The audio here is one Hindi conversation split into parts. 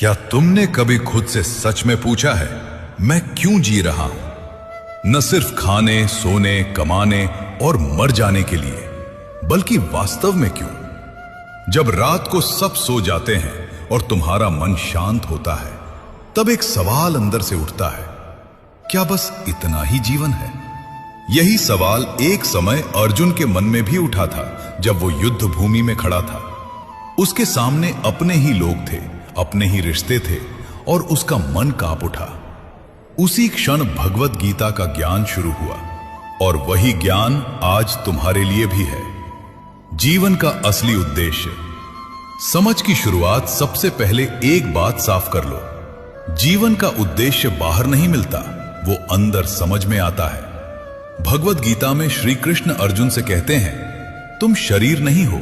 क्या तुमने कभी खुद से सच में पूछा है, मैं क्यों जी रहा हूं? न सिर्फ खाने, सोने, कमाने और मर जाने के लिए, बल्कि वास्तव में क्यों? जब रात को सब सो जाते हैं और तुम्हारा मन शांत होता है, तब एक सवाल अंदर से उठता है, क्या बस इतना ही जीवन है? यही सवाल एक समय अर्जुन के मन में भी उठा था, जब वो युद्ध भूमि में खड़ा था। उसके सामने अपने ही लोग थे, अपने ही रिश्ते थे, और उसका मन कांप उठा। उसी क्षण भगवत गीता का ज्ञान शुरू हुआ, और वही ज्ञान आज तुम्हारे लिए भी है। जीवन का असली उद्देश्य समझ की शुरुआत सबसे पहले एक बात साफ कर लो, जीवन का उद्देश्य बाहर नहीं मिलता, वो अंदर समझ में आता है। भगवत गीता में श्री कृष्ण अर्जुन से कहते हैं, तुम शरीर नहीं हो,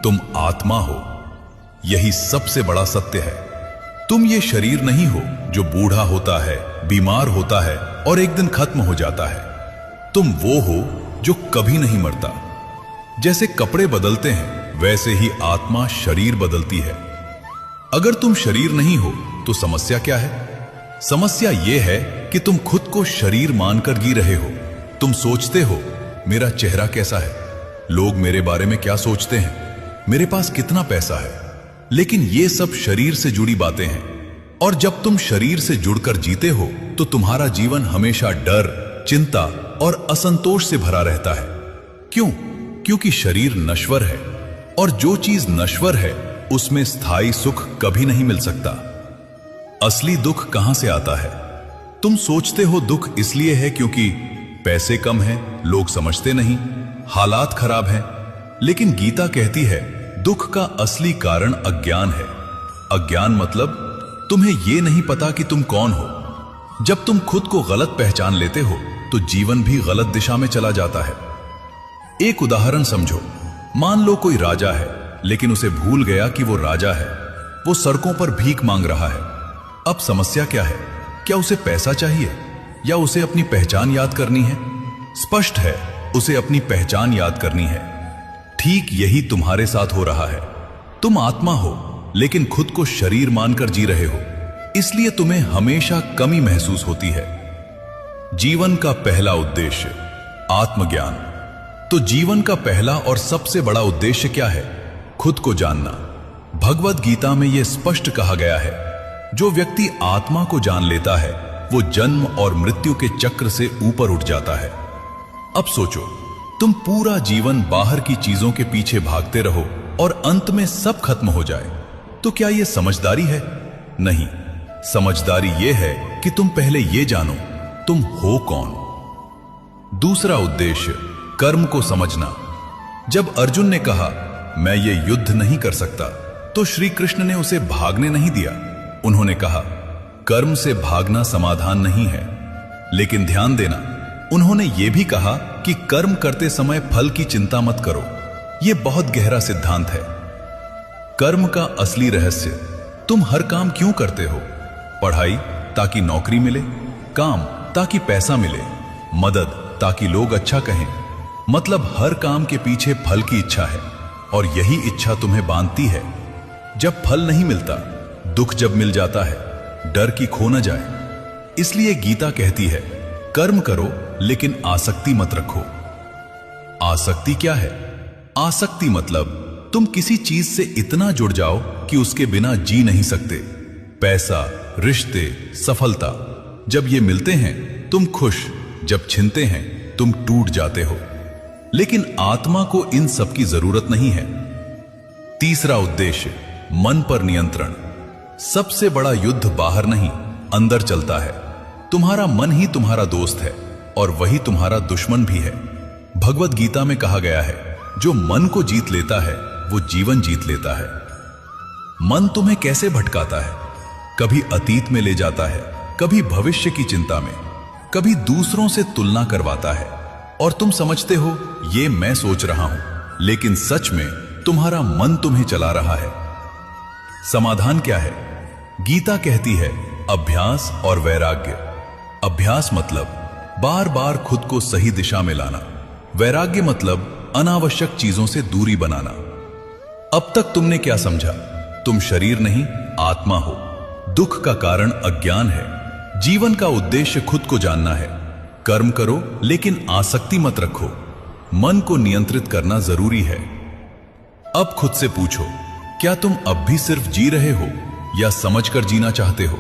तुम आत्मा हो। यही सबसे बड़ा सत्य है। तुम ये शरीर नहीं हो जो बूढ़ा होता है, बीमार होता है और एक दिन खत्म हो जाता है। तुम वो हो जो कभी नहीं मरता। जैसे कपड़े बदलते हैं, वैसे ही आत्मा शरीर बदलती है। अगर तुम शरीर नहीं हो तो समस्या क्या है? समस्या यह है कि तुम खुद को शरीर मानकर जी रहे हो। तुम सोचते हो, मेरा चेहरा कैसा है, लोग मेरे बारे में क्या सोचते हैं, मेरे पास कितना पैसा है। लेकिन ये सब शरीर से जुड़ी बातें हैं, और जब तुम शरीर से जुड़कर जीते हो तो तुम्हारा जीवन हमेशा डर, चिंता और असंतोष से भरा रहता है। क्यों? क्योंकि शरीर नश्वर है, और जो चीज नश्वर है उसमें स्थायी सुख कभी नहीं मिल सकता। असली दुख कहां से आता है? तुम सोचते हो दुख इसलिए है क्योंकि पैसे कम हैं, लोग समझते नहीं, हालात खराब हैं। लेकिन गीता कहती है, दुख का असली कारण अज्ञान है। अज्ञान मतलब तुम्हें यह नहीं पता कि तुम कौन हो। जब तुम खुद को गलत पहचान लेते हो तो जीवन भी गलत दिशा में चला जाता है। एक उदाहरण समझो, मान लो कोई राजा है, लेकिन उसे भूल गया कि वो राजा है। वो सड़कों पर भीख मांग रहा है। अब समस्या क्या है? क्या उसे पैसा चाहिए या उसे अपनी पहचान याद करनी है? स्पष्ट है, उसे अपनी पहचान याद करनी है। ठीक यही तुम्हारे साथ हो रहा है। तुम आत्मा हो, लेकिन खुद को शरीर मानकर जी रहे हो, इसलिए तुम्हें हमेशा कमी महसूस होती है। जीवन का पहला उद्देश्य आत्मज्ञान। तो जीवन का पहला और सबसे बड़ा उद्देश्य क्या है? खुद को जानना। भगवत गीता में यह स्पष्ट कहा गया है, जो व्यक्ति आत्मा को जान लेता है वो जन्म और मृत्यु के चक्र से ऊपर उठ जाता है। अब सोचो, तुम पूरा जीवन बाहर की चीजों के पीछे भागते रहो और अंत में सब खत्म हो जाए, तो क्या यह समझदारी है? नहीं, समझदारी यह है कि तुम पहले यह जानो तुम हो कौन। दूसरा उद्देश्य कर्म को समझना। जब अर्जुन ने कहा, मैं ये युद्ध नहीं कर सकता, तो श्री कृष्ण ने उसे भागने नहीं दिया। उन्होंने कहा, कर्म से भागना समाधान नहीं है। लेकिन ध्यान देना, उन्होंने यह भी कहा कि कर्म करते समय फल की चिंता मत करो। यह बहुत गहरा सिद्धांत है। कर्म का असली रहस्य, तुम हर काम क्यों करते हो? पढ़ाई ताकि नौकरी मिले, काम ताकि पैसा मिले, मदद ताकि लोग अच्छा कहें। मतलब हर काम के पीछे फल की इच्छा है, और यही इच्छा तुम्हें बांधती है। जब फल नहीं मिलता, दुख जब मिल जाता है, डर कि खो न जाए। इसलिए गीता कहती है, कर्म करो लेकिन आसक्ति मत रखो। आसक्ति क्या है? आसक्ति मतलब तुम किसी चीज से इतना जुड़ जाओ कि उसके बिना जी नहीं सकते। पैसा, रिश्ते, सफलता, जब ये मिलते हैं तुम खुश, जब छिनते हैं तुम टूट जाते हो। लेकिन आत्मा को इन सब की जरूरत नहीं है। तीसरा उद्देश्य मन पर नियंत्रण। सबसे बड़ा युद्ध बाहर नहीं, अंदर चलता है। तुम्हारा मन ही तुम्हारा दोस्त है, और वही तुम्हारा दुश्मन भी है। भगवत गीता में कहा गया है, जो मन को जीत लेता है वो जीवन जीत लेता है। मन तुम्हें कैसे भटकाता है? कभी अतीत में ले जाता है, कभी भविष्य की चिंता में, कभी दूसरों से तुलना करवाता है, और तुम समझते हो ये मैं सोच रहा हूं, लेकिन सच में तुम्हारा मन तुम्हें चला रहा है। समाधान क्या है? गीता कहती है, अभ्यास और वैराग्य। अभ्यास मतलब बार बार खुद को सही दिशा में लाना। वैराग्य मतलब अनावश्यक चीजों से दूरी बनाना। अब तक तुमने क्या समझा? तुम शरीर नहीं, आत्मा हो। दुख का कारण अज्ञान है। जीवन का उद्देश्य खुद को जानना है। कर्म करो लेकिन आसक्ति मत रखो। मन को नियंत्रित करना जरूरी है। अब खुद से पूछो, क्या तुम अब भी सिर्फ जी रहे हो या समझकर जीना चाहते हो?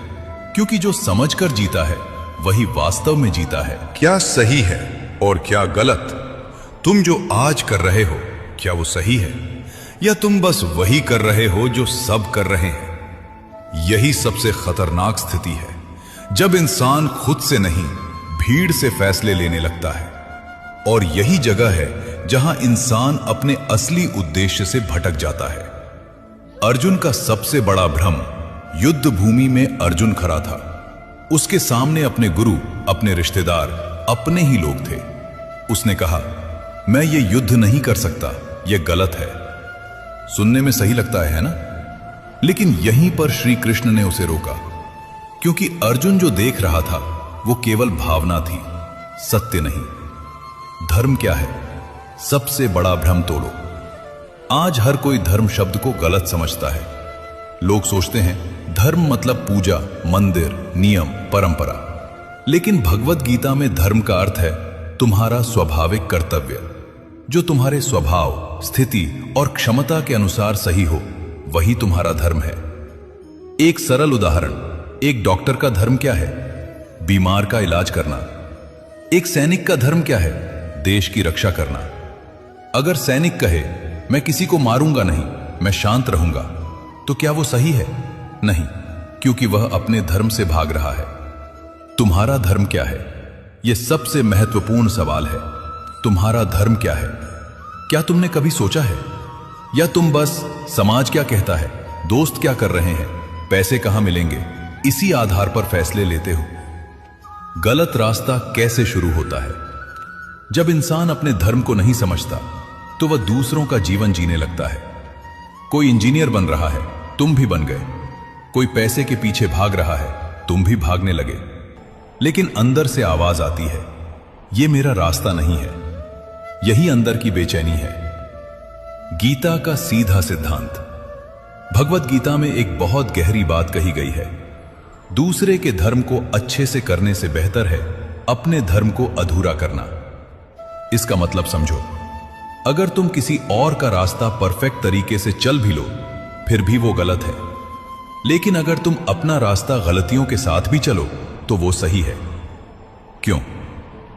क्योंकि जो समझकर जीता है वही वास्तव में जीता है। क्या सही है और क्या गलत? तुम जो आज कर रहे हो, क्या वो सही है या तुम बस वही कर रहे हो जो सब कर रहे हैं? यही सबसे खतरनाक स्थिति है, जब इंसान खुद से नहीं भीड़ से फैसले लेने लगता है। और यही जगह है जहां इंसान अपने असली उद्देश्य से भटक जाता है। अर्जुन का सबसे बड़ा भ्रम, युद्ध भूमि में अर्जुन खड़ा था। उसके सामने अपने गुरु, अपने रिश्तेदार, अपने ही लोग थे। उसने कहा, मैं ये युद्ध नहीं कर सकता, यह गलत है। सुनने में सही लगता है ना? लेकिन यहीं पर श्री कृष्ण ने उसे रोका, क्योंकि अर्जुन जो देख रहा था वो केवल भावना थी, सत्य नहीं। धर्म क्या है? सबसे बड़ा भ्रम तोड़ो। आज हर कोई धर्म शब्द को गलत समझता है। लोग सोचते हैं धर्म मतलब पूजा, मंदिर, नियम, परंपरा। लेकिन भगवत गीता में धर्म का अर्थ है तुम्हारा स्वाभाविक कर्तव्य, जो तुम्हारे स्वभाव, स्थिति और क्षमता के अनुसार सही हो, वही तुम्हारा धर्म है। एक सरल उदाहरण, एक डॉक्टर का धर्म क्या है? बीमार का इलाज करना। एक सैनिक का धर्म क्या है? देश की रक्षा करना। अगर सैनिक कहे, मैं किसी को मारूंगा नहीं, मैं शांत रहूंगा, तो क्या वो सही है? नहीं, क्योंकि वह अपने धर्म से भाग रहा है। तुम्हारा धर्म क्या है? यह सबसे महत्वपूर्ण सवाल है। तुम्हारा धर्म क्या है? क्या तुमने कभी सोचा है? या तुम बस समाज क्या कहता है, दोस्त क्या कर रहे हैं, पैसे कहां मिलेंगे, इसी आधार पर फैसले लेते हो? गलत रास्ता कैसे शुरू होता है? जब इंसान अपने धर्म को नहीं समझता तो वह दूसरों का जीवन जीने लगता है। कोई इंजीनियर बन रहा है, तुम भी बन गए। कोई पैसे के पीछे भाग रहा है, तुम भी भागने लगे। लेकिन अंदर से आवाज आती है, यह मेरा रास्ता नहीं है। यही अंदर की बेचैनी है। गीता का सीधा सिद्धांत। भगवत गीता में एक बहुत गहरी बात कही गई है, दूसरे के धर्म को अच्छे से करने से बेहतर है अपने धर्म को अधूरा करना। इसका मतलब समझो, अगर तुम किसी और का रास्ता परफेक्ट तरीके से चल भी लो, फिर भी वो गलत है। लेकिन अगर तुम अपना रास्ता गलतियों के साथ भी चलो तो वो सही है। क्यों?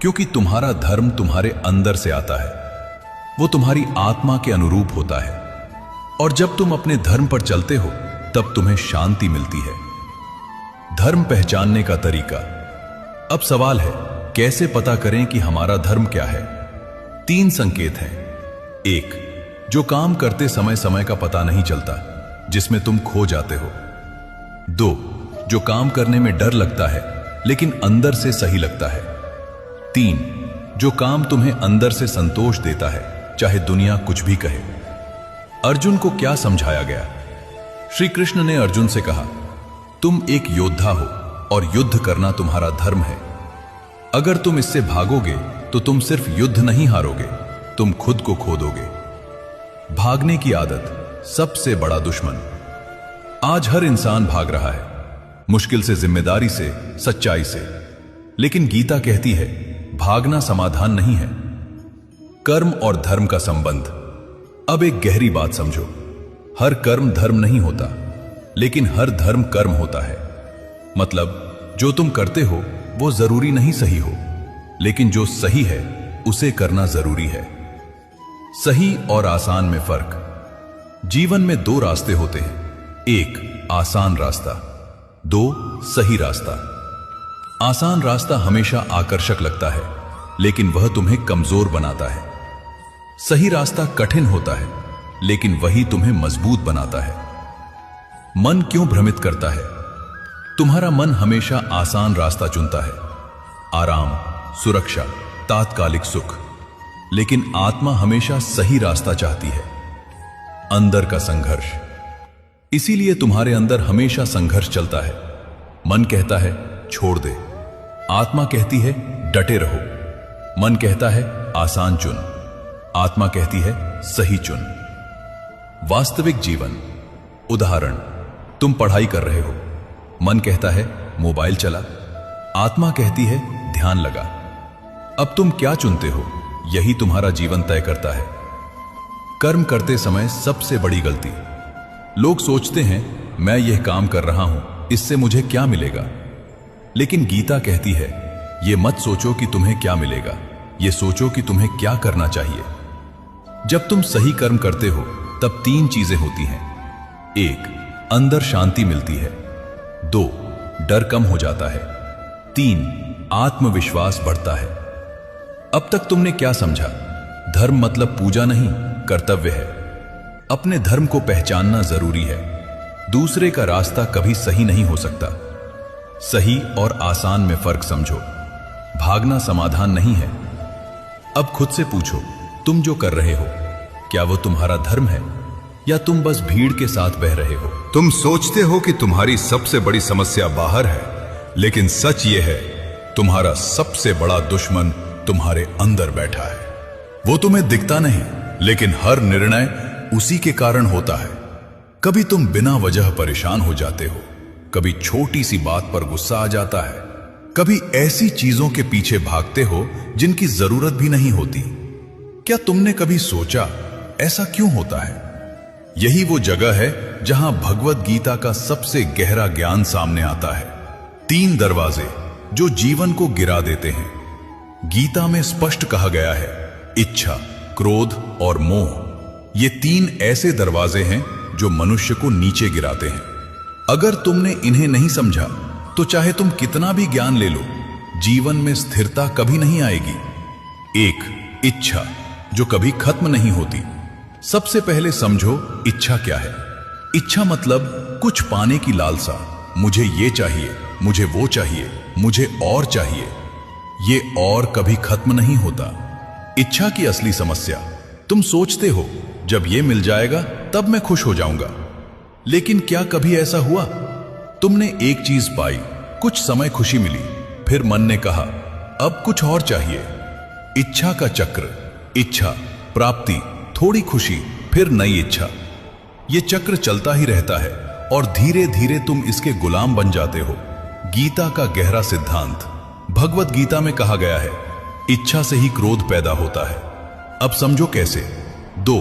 क्योंकि तुम्हारा धर्म तुम्हारे अंदर से आता है, वो तुम्हारी आत्मा के अनुरूप होता है। और जब तुम अपने धर्म पर चलते हो तब तुम्हें शांति मिलती है। धर्म पहचानने का तरीका। अब सवाल है, कैसे पता करें कि हमारा धर्म क्या है? 3 संकेत हैं। 1, जो काम करते समय समय का पता नहीं चलता, जिसमें तुम खो जाते हो। 2, जो काम करने में डर लगता है लेकिन अंदर से सही लगता है। 3, जो काम तुम्हें अंदर से संतोष देता है, चाहे दुनिया कुछ भी कहे। अर्जुन को क्या समझाया गया? श्री कृष्ण ने अर्जुन से कहा, तुम एक योद्धा हो और युद्ध करना तुम्हारा धर्म है। अगर तुम इससे भागोगे तो तुम सिर्फ युद्ध नहीं हारोगे, तुम खुद को खो दोगे। भागने की आदत सबसे बड़ा दुश्मन। आज हर इंसान भाग रहा है, मुश्किल से, जिम्मेदारी से, सच्चाई से। लेकिन गीता कहती है, भागना समाधान नहीं है। कर्म और धर्म का संबंध। अब एक गहरी बात समझो, हर कर्म धर्म नहीं होता, लेकिन हर धर्म कर्म होता है। मतलब जो तुम करते हो वो जरूरी नहीं सही हो, लेकिन जो सही है उसे करना जरूरी है। सही और आसान में फर्क। जीवन में 2 रास्ते होते हैं, 1 आसान रास्ता, 2 सही रास्ता। आसान रास्ता हमेशा आकर्षक लगता है, लेकिन वह तुम्हें कमजोर बनाता है। सही रास्ता कठिन होता है, लेकिन वही तुम्हें मजबूत बनाता है। मन क्यों भ्रमित करता है? तुम्हारा मन हमेशा आसान रास्ता चुनता है, आराम, सुरक्षा, तात्कालिक सुख। लेकिन आत्मा हमेशा सही रास्ता चाहती है, अंदर का संघर्ष। इसीलिए तुम्हारे अंदर हमेशा संघर्ष चलता है। मन कहता है छोड़ दे, आत्मा कहती है डटे रहो। मन कहता है आसान चुन, आत्मा कहती है सही चुन। वास्तविक जीवन। उदाहरण, तुम पढ़ाई कर रहे हो, मन कहता है मोबाइल चला, आत्मा कहती है ध्यान लगा। अब तुम क्या चुनते हो, यही तुम्हारा जीवन तय करता है। कर्म करते समय सबसे बड़ी गलती, लोग सोचते हैं मैं यह काम कर रहा हूं, इससे मुझे क्या मिलेगा। लेकिन गीता कहती है यह मत सोचो कि तुम्हें क्या मिलेगा, यह सोचो कि तुम्हें क्या करना चाहिए। जब तुम सही कर्म करते हो तब 3 चीजें होती हैं। 1, अंदर शांति मिलती है। 2, डर कम हो जाता है। 3, आत्मविश्वास बढ़ता है। अब तक तुमने क्या समझा? धर्म मतलब पूजा नहीं, कर्तव्य है। अपने धर्म को पहचानना जरूरी है। दूसरे का रास्ता कभी सही नहीं हो सकता। सही और आसान में फर्क समझो। भागना समाधान नहीं है। अब खुद से पूछो, तुम जो कर रहे हो क्या वो तुम्हारा धर्म है या तुम बस भीड़ के साथ बह रहे हो? तुम सोचते हो कि तुम्हारी सबसे बड़ी समस्या बाहर है, लेकिन सच ये है तुम्हारा सबसे बड़ा दुश्मन तुम्हारे अंदर बैठा है। वो तुम्हें दिखता नहीं, लेकिन हर निर्णय उसी के कारण होता है। कभी तुम बिना वजह परेशान हो जाते हो, कभी छोटी सी बात पर गुस्सा आ जाता है, कभी ऐसी चीजों के पीछे भागते हो जिनकी जरूरत भी नहीं होती। क्या तुमने कभी सोचा ऐसा क्यों होता है? यही वो जगह है जहां भगवत गीता का सबसे गहरा ज्ञान सामने आता है। 3 दरवाजे जो जीवन को गिरा देते हैं। गीता में स्पष्ट कहा गया है, इच्छा, क्रोध और मोह, ये 3 ऐसे दरवाजे हैं जो मनुष्य को नीचे गिराते हैं। अगर तुमने इन्हें नहीं समझा तो चाहे तुम कितना भी ज्ञान ले लो, जीवन में स्थिरता कभी नहीं आएगी। 1, इच्छा जो कभी खत्म नहीं होती। सबसे पहले समझो इच्छा क्या है। इच्छा मतलब कुछ पाने की लालसा। मुझे ये चाहिए, मुझे वो चाहिए, मुझे और चाहिए। ये और कभी खत्म नहीं होता। इच्छा की असली समस्या, तुम सोचते हो जब ये मिल जाएगा तब मैं खुश हो जाऊंगा। लेकिन क्या कभी ऐसा हुआ? तुमने एक चीज पाई, कुछ समय खुशी मिली, फिर मन ने कहा अब कुछ और चाहिए। इच्छा का चक्र, इच्छा, प्राप्ति, थोड़ी खुशी, फिर नई इच्छा। यह चक्र चलता ही रहता है और धीरे धीरे तुम इसके गुलाम बन जाते हो। गीता का गहरा सिद्धांत, भगवत गीता में कहा गया है, इच्छा से ही क्रोध पैदा होता है। अब समझो कैसे। 2,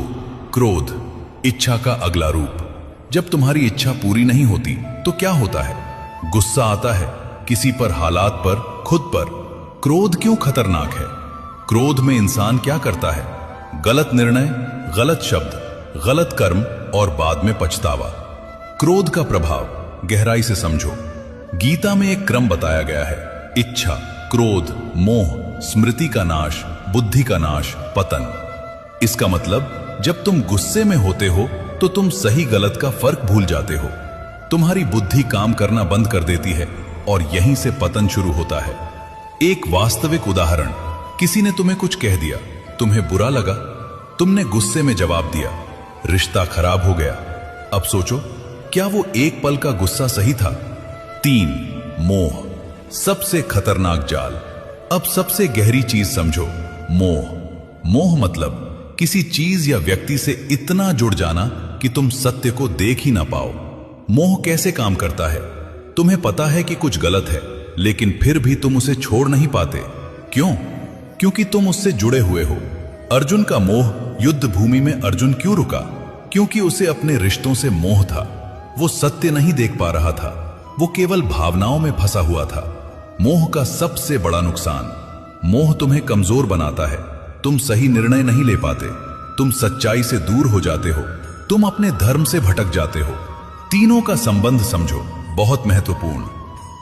क्रोध, इच्छा का अगला रूप। जब तुम्हारी इच्छा पूरी नहीं होती तो क्या होता है? गुस्सा आता है, किसी पर, हालात पर, खुद पर। क्रोध क्यों खतरनाक है? क्रोध में इंसान क्या करता है? गलत निर्णय, गलत शब्द, गलत कर्म और बाद में पछतावा। क्रोध का प्रभाव गहराई से समझो। गीता में एक क्रम बताया गया है, इच्छा, क्रोध, मोह, स्मृति का नाश, बुद्धि का नाश, पतन। इसका मतलब जब तुम गुस्से में होते हो तो तुम सही गलत का फर्क भूल जाते हो। तुम्हारी बुद्धि काम करना बंद कर देती है और यहीं से पतन शुरू होता है। एक वास्तविक उदाहरण, किसी ने तुम्हें कुछ कह दिया, तुम्हें बुरा लगा, तुमने गुस्से में जवाब दिया, रिश्ता खराब हो गया। अब सोचो, क्या वो एक पल का गुस्सा सही था? 3, मोह, सबसे खतरनाक जाल। अब सबसे गहरी चीज समझो, मोह। मोह मतलब किसी चीज या व्यक्ति से इतना जुड़ जाना कि तुम सत्य को देख ही ना पाओ। मोह कैसे काम करता है? तुम्हें पता है कि कुछ गलत है, लेकिन फिर भी तुम उसे छोड़ नहीं पाते। क्यों? क्योंकि तुम उससे जुड़े हुए हो। अर्जुन का मोह युद्ध भूमि में अर्जुन क्यों रुका? क्योंकि उसे अपने रिश्तों से मोह था। वो सत्य नहीं देख पा रहा था, वो केवल भावनाओं में फंसा हुआ था। मोह का सबसे बड़ा नुकसान, मोह तुम्हें कमजोर बनाता है। तुम सही निर्णय नहीं ले पाते, तुम सच्चाई से दूर हो जाते हो, तुम अपने धर्म से भटक जाते हो। तीनों का संबंध समझो, बहुत महत्वपूर्ण।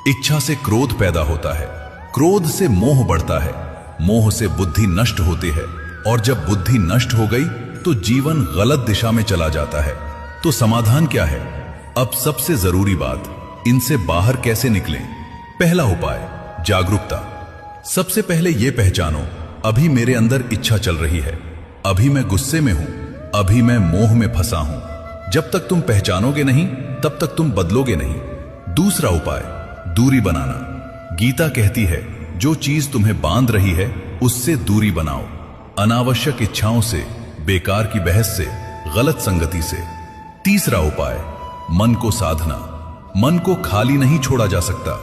इच्छा से क्रोध पैदा होता है, क्रोध से मोह बढ़ता है, मोह से बुद्धि नष्ट होती है, और जब बुद्धि नष्ट हो गई तो जीवन गलत दिशा में चला जाता है। तो समाधान क्या है? अब सबसे जरूरी बात, इनसे बाहर कैसे निकलें? पहला उपाय, जागरूकता। सबसे पहले यह पहचानो, अभी मेरे अंदर इच्छा चल रही है, अभी मैं गुस्से में हूं, अभी मैं मोह में फंसा हूं। जब तक तुम पहचानोगे नहीं तब तक तुम बदलोगे नहीं। दूसरा उपाय, दूरी बनाना। गीता कहती है, जो चीज तुम्हें बांध रही है उससे दूरी बनाओ। अनावश्यक इच्छाओं से, बेकार की बहस से, गलत संगति से। तीसरा उपाय, मन को साधना। मन को खाली नहीं छोड़ा जा सकता।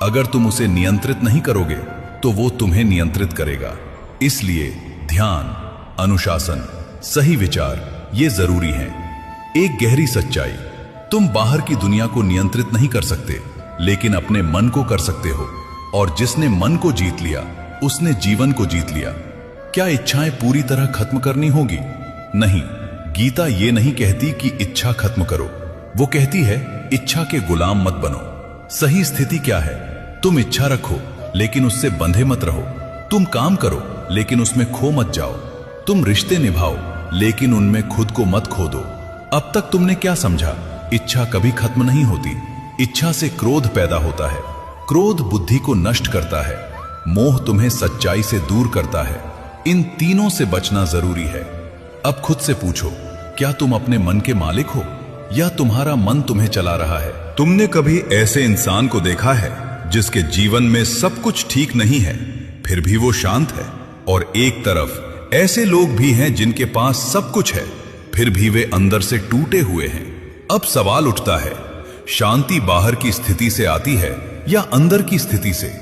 अगर तुम उसे नियंत्रित नहीं करोगे तो वो तुम्हें नियंत्रित करेगा। इसलिए ध्यान, अनुशासन, सही विचार ये जरूरी हैं। एक गहरी सच्चाई, तुम बाहर की दुनिया को नियंत्रित नहीं कर सकते, लेकिन अपने मन को कर सकते हो। और जिसने मन को जीत लिया उसने जीवन को जीत लिया। क्या इच्छाएं पूरी तरह खत्म करनी होगी? नहीं, गीता ये नहीं कहती कि इच्छा खत्म करो। वो कहती है इच्छा के गुलाम मत बनो। सही स्थिति क्या है? तुम इच्छा रखो लेकिन उससे बंधे मत रहो। तुम काम करो लेकिन उसमें खो मत जाओ। तुम रिश्ते निभाओ लेकिन उनमें खुद को मत खो दो। अब तक तुमने क्या समझा? इच्छा कभी खत्म नहीं होती। इच्छा से क्रोध पैदा होता है। क्रोध बुद्धि को नष्ट करता है। मोह तुम्हें सच्चाई से दूर करता है। इन तीनों से बचना जरूरी है। अब खुद से पूछो, क्या तुम अपने मन के मालिक हो या तुम्हारा मन तुम्हें चला रहा है? तुमने कभी ऐसे इंसान को देखा है जिसके जीवन में सब कुछ ठीक नहीं है फिर भी वो शांत है? और एक तरफ ऐसे लोग भी हैं जिनके पास सब कुछ है फिर भी वे अंदर से टूटे हुए हैं। अब सवाल उठता है, शांति बाहर की स्थिति से आती है या अंदर की स्थिति से?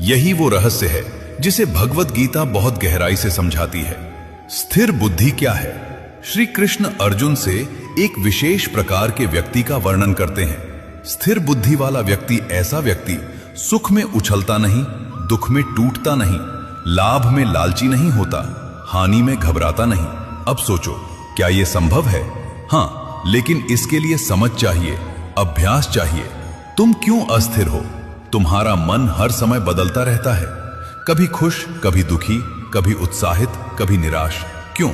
यही वो रहस्य है जिसे भगवत गीता बहुत गहराई से समझाती है। स्थिर बुद्धि क्या है? श्री कृष्ण अर्जुन से एक विशेष प्रकार के व्यक्ति का वर्णन करते हैं। स्थिर बुद्धि वाला व्यक्ति ऐसा व्यक्ति सुख में उछलता नहीं, दुख में टूटता नहीं, लाभ में लालची नहीं होता, हानि में घबराता नहीं। अब सोचो, क्या यह संभव है? हां, लेकिन इसके लिए समझ चाहिए, अभ्यास चाहिए। तुम क्यों अस्थिर हो? तुम्हारा मन हर समय बदलता रहता है, कभी खुश, कभी दुखी, कभी उत्साहित, कभी निराश। क्यों?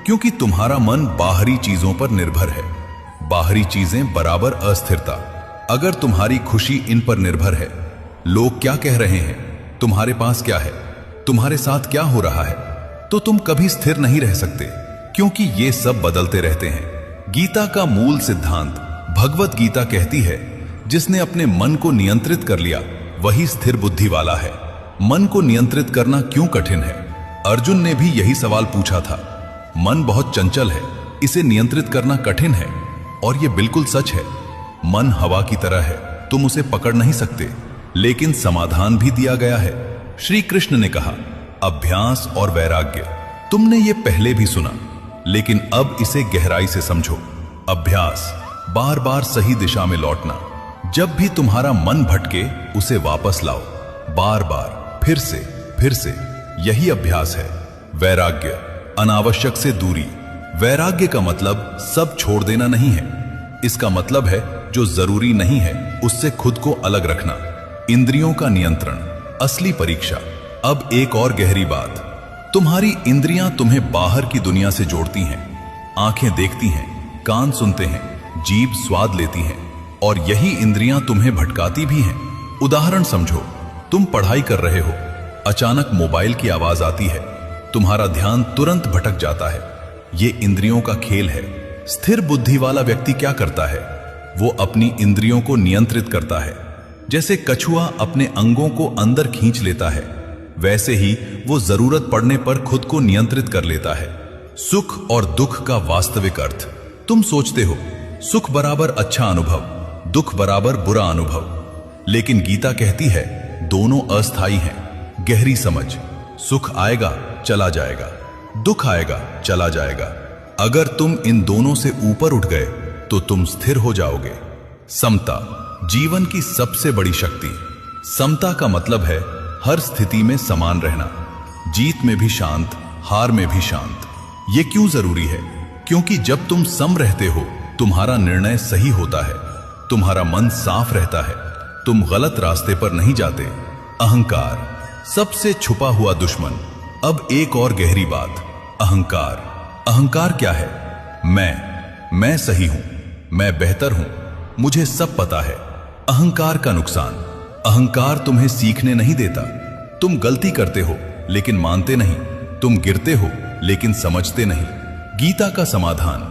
क्योंकि तुम्हारा मन बाहरी चीजों पर निर्भर है। बाहरी चीजें बराबर अस्थिरता। अगर तुम्हारी खुशी इन पर निर्भर है, लोग क्या कह रहे हैं, तुम्हारे पास क्या है, तुम्हारे साथ क्या हो रहा है, तो तुम कभी स्थिर नहीं रह सकते, क्योंकि ये सब बदलते रहते हैं। गीता का मूल सिद्धांत, भगवत गीता कहती है, जिसने अपने मन को नियंत्रित कर लिया वही स्थिर बुद्धि वाला है। मन को नियंत्रित करना क्यों कठिन है? अर्जुन ने भी यही सवाल पूछा था। मन बहुत चंचल है, इसे नियंत्रित करना कठिन है। और यह बिल्कुल सच है। मन हवा की तरह है, तुम उसे पकड़ नहीं सकते, लेकिन समाधान भी दिया गया है। श्री कृष्ण ने कहा, अभ्यास और वैराग्य। तुमने ये पहले भी सुना, लेकिन अब इसे गहराई से समझो। अभ्यास, बार बार सही दिशा में लौटना। जब भी तुम्हारा मन भटके उसे वापस लाओ, बार बार, फिर से, यही अभ्यास है। वैराग्य, अनावश्यक से दूरी। वैराग्य का मतलब सब छोड़ देना नहीं है। इसका मतलब है जो जरूरी नहीं है उससे खुद को अलग रखना। इंद्रियों का नियंत्रण, असली परीक्षा। अब एक और गहरी बात, तुम्हारी इंद्रियां तुम्हें बाहर की दुनिया से जोड़ती हैं। आंखें देखती हैं, कान सुनते हैं, जीभ स्वाद लेती हैं, और यही इंद्रियां तुम्हें भटकाती भी हैं। उदाहरण समझो, तुम पढ़ाई कर रहे हो, अचानक मोबाइल की आवाज आती है, तुम्हारा ध्यान तुरंत भटक जाता है। यह इंद्रियों का खेल है। स्थिर बुद्धि वाला व्यक्ति क्या करता है? वो अपनी इंद्रियों को नियंत्रित करता है। जैसे कछुआ अपने अंगों को अंदर खींच लेता है, वैसे ही वो जरूरत पड़ने पर खुद को नियंत्रित कर लेता है। सुख और दुख का वास्तविक अर्थ। तुम सोचते हो सुख बराबर अच्छा अनुभव, दुख बराबर बुरा अनुभव, लेकिन गीता कहती है दोनों अस्थायी हैं। गहरी समझ, सुख आएगा चला जाएगा, दुख आएगा चला जाएगा। अगर तुम इन दोनों से ऊपर उठ गए तो तुम स्थिर हो जाओगे। समता, जीवन की सबसे बड़ी शक्ति। समता का मतलब है हर स्थिति में समान रहना, जीत में भी शांत, हार में भी शांत। यह क्यों जरूरी है? क्योंकि जब तुम सम रहते हो तुम्हारा निर्णय सही होता है, तुम्हारा मन साफ रहता है, तुम गलत रास्ते पर नहीं जाते। अहंकार, सबसे छुपा हुआ दुश्मन। अब एक और गहरी बात, अहंकार। अहंकार क्या है? मैं सही हूं, मैं बेहतर हूं, मुझे सब पता है। अहंकार का नुकसान, अहंकार तुम्हें सीखने नहीं देता। तुम गलती करते हो लेकिन मानते नहीं, तुम गिरते हो लेकिन समझते नहीं। गीता का समाधान,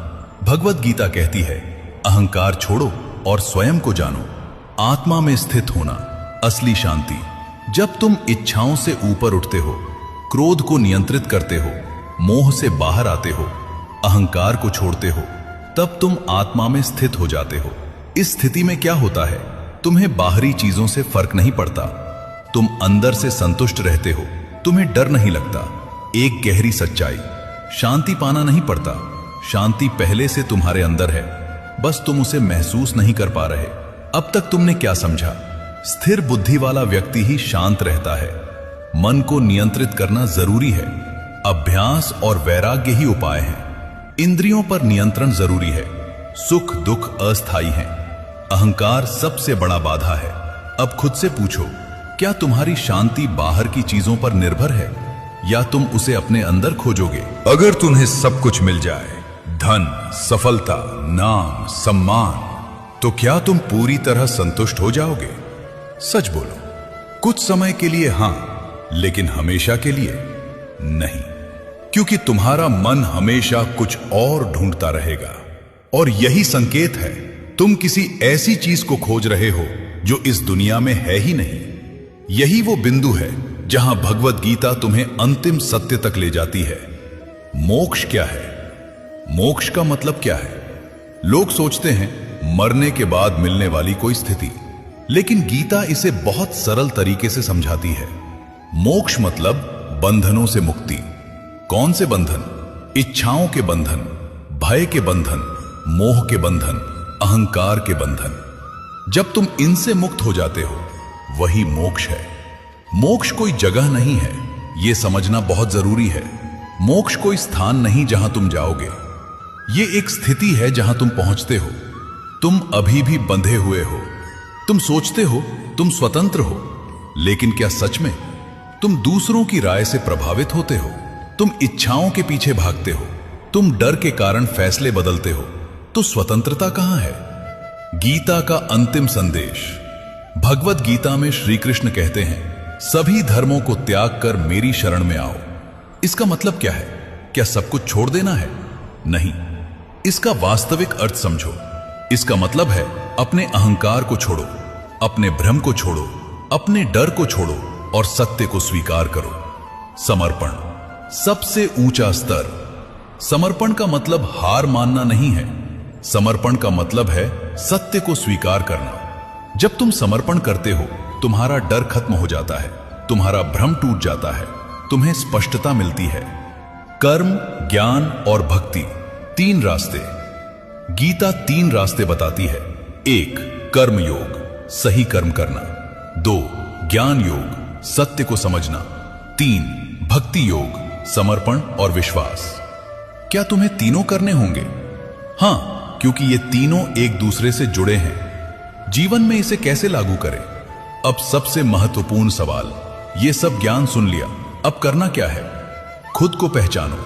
भगवत गीता कहती है अहंकार छोड़ो और स्वयं को जानो। आत्मा में स्थित होना, असली शांति। जब तुम इच्छाओं से ऊपर उठते हो, क्रोध को नियंत्रित करते हो, मोह से बाहर आते हो, अहंकार को छोड़ते हो, तब तुम आत्मा में स्थित हो जाते हो। इस स्थिति में क्या होता है? तुम्हें बाहरी चीजों से फर्क नहीं पड़ता, तुम अंदर से संतुष्ट रहते हो, तुम्हें डर नहीं लगता। एक गहरी सच्चाई, शांति पाना नहीं पड़ता, शांति पहले से तुम्हारे अंदर है, बस तुम उसे महसूस नहीं कर पा रहे। अब तक तुमने क्या समझा? स्थिर बुद्धि वाला व्यक्ति ही शांत रहता है। मन को नियंत्रित करना जरूरी है, अभ्यास और वैराग्य ही उपाय हैं। इंद्रियों पर नियंत्रण जरूरी है, सुख दुख अस्थायी हैं, अहंकार सबसे बड़ा बाधा है। अब खुद से पूछो, क्या तुम्हारी शांति बाहर की चीजों पर निर्भर है या तुम उसे अपने अंदर खोजोगे? अगर तुम्हें सब कुछ मिल जाए, धन, सफलता, नाम, सम्मान, तो क्या तुम पूरी तरह संतुष्ट हो जाओगे? सच बोलो, कुछ समय के लिए हां, लेकिन हमेशा के लिए नहीं, क्योंकि तुम्हारा मन हमेशा कुछ और ढूंढता रहेगा। और यही संकेत है, तुम किसी ऐसी चीज को खोज रहे हो जो इस दुनिया में है ही नहीं। यही वो बिंदु है जहां भगवत गीता तुम्हें अंतिम सत्य तक ले जाती है। मोक्ष क्या है? मोक्ष का मतलब क्या है? लोग सोचते हैं मरने के बाद मिलने वाली कोई स्थिति, लेकिन गीता इसे बहुत सरल तरीके से समझाती है। मोक्ष मतलब बंधनों से मुक्ति। कौन से बंधन? इच्छाओं के बंधन, भय के बंधन, मोह के बंधन, अहंकार के बंधन। जब तुम इनसे मुक्त हो जाते हो, वही मोक्ष है। मोक्ष कोई जगह नहीं है, यह समझना बहुत जरूरी है। मोक्ष कोई स्थान नहीं जहां तुम जाओगे, यह एक स्थिति है जहां तुम पहुंचते हो। तुम अभी भी बंधे हुए हो। तुम सोचते हो तुम स्वतंत्र हो, लेकिन क्या सच में? तुम दूसरों की राय से प्रभावित होते हो, तुम इच्छाओं के पीछे भागते हो, तुम डर के कारण फैसले बदलते हो, तो स्वतंत्रता कहां है? गीता का अंतिम संदेश। भगवत गीता में श्री कृष्ण कहते हैं, सभी धर्मों को त्याग कर मेरी शरण में आओ। इसका मतलब क्या है? क्या सब कुछ छोड़ देना है? नहीं, इसका वास्तविक अर्थ समझो। इसका मतलब है अपने अहंकार को छोड़ो, अपने भ्रम को छोड़ो, अपने डर को छोड़ो और सत्य को स्वीकार करो। समर्पण, सबसे ऊंचा स्तर। समर्पण का मतलब हार मानना नहीं है, समर्पण का मतलब है सत्य को स्वीकार करना। जब तुम समर्पण करते हो, तुम्हारा डर खत्म हो जाता है, तुम्हारा भ्रम टूट जाता है, तुम्हें स्पष्टता मिलती है। कर्म, ज्ञान और भक्ति, तीन रास्ते। गीता तीन रास्ते बताती है। 1. कर्म योग, सही कर्म करना। 2. ज्ञान योग, सत्य को समझना। 3. भक्ति योग, समर्पण और विश्वास। क्या तुम्हें तीनों करने होंगे? हां, क्योंकि ये तीनों एक दूसरे से जुड़े हैं। जीवन में इसे कैसे लागू करें? अब सबसे महत्वपूर्ण सवाल, ये सब ज्ञान सुन लिया, अब करना क्या है? खुद को पहचानो।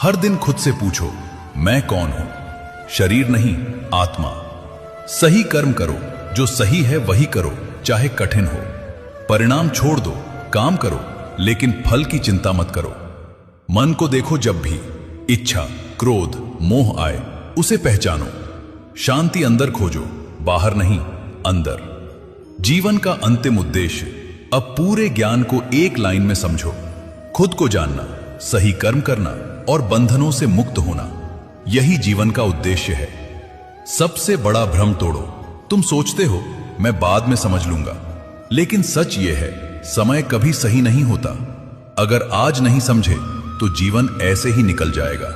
हर दिन खुद से पूछो, मैं कौन हूं? शरीर नहीं, आत्मा। सही कर्म करो, जो सही है वही करो, चाहे कठिन हो। परिणाम छोड़ दो, काम करो, लेकिन फल की चिंता मत करो। मन को देखो, जब भी इच्छा, क्रोध, मोह आए, उसे पहचानो। शांति अंदर खोजो, बाहर नहीं, अंदर। जीवन का अंतिम उद्देश्य, अब पूरे ज्ञान को एक लाइन में समझो। खुद को जानना, सही कर्म करना और बंधनों से मुक्त होना, यही जीवन का उद्देश्य है। सबसे बड़ा भ्रम तोड़ो। तुम सोचते हो मैं बाद में समझ लूंगा, लेकिन सच यह है, समय कभी सही नहीं होता। अगर आज नहीं समझे तो जीवन ऐसे ही निकल जाएगा।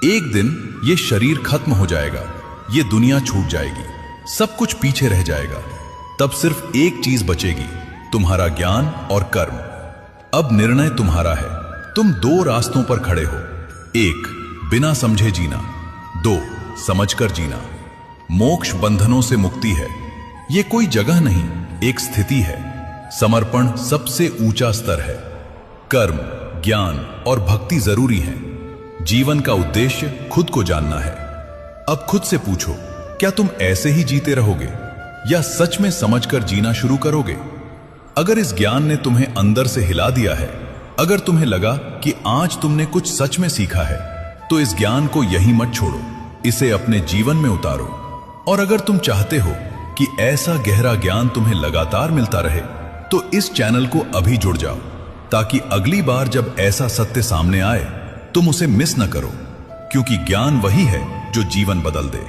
एक दिन ये शरीर खत्म हो जाएगा, ये दुनिया छूट जाएगी, सब कुछ पीछे रह जाएगा। तब सिर्फ एक चीज बचेगी, तुम्हारा ज्ञान और कर्म। अब निर्णय तुम्हारा है। तुम दो रास्तों पर खड़े हो। 1. बिना समझे जीना। 2. समझकर जीना। मोक्ष बंधनों से मुक्ति है, यह कोई जगह नहीं, एक स्थिति है। समर्पण सबसे ऊंचा स्तर है। कर्म, ज्ञान और भक्ति जरूरी हैं। जीवन का उद्देश्य खुद को जानना है। अब खुद से पूछो, क्या तुम ऐसे ही जीते रहोगे या सच में समझकर जीना शुरू करोगे? अगर इस ज्ञान ने तुम्हें अंदर से हिला दिया है, अगर तुम्हें लगा कि आज तुमने कुछ सच में सीखा है, तो इस ज्ञान को यहीं मत छोड़ो, इसे अपने जीवन में उतारो। और अगर तुम चाहते हो कि ऐसा गहरा ज्ञान तुम्हें लगातार मिलता रहे, तो इस चैनल को अभी जुड़ जाओ, ताकि अगली बार जब ऐसा सत्य सामने आए तुम उसे मिस न करो, क्योंकि ज्ञान वही है जो जीवन बदल दे।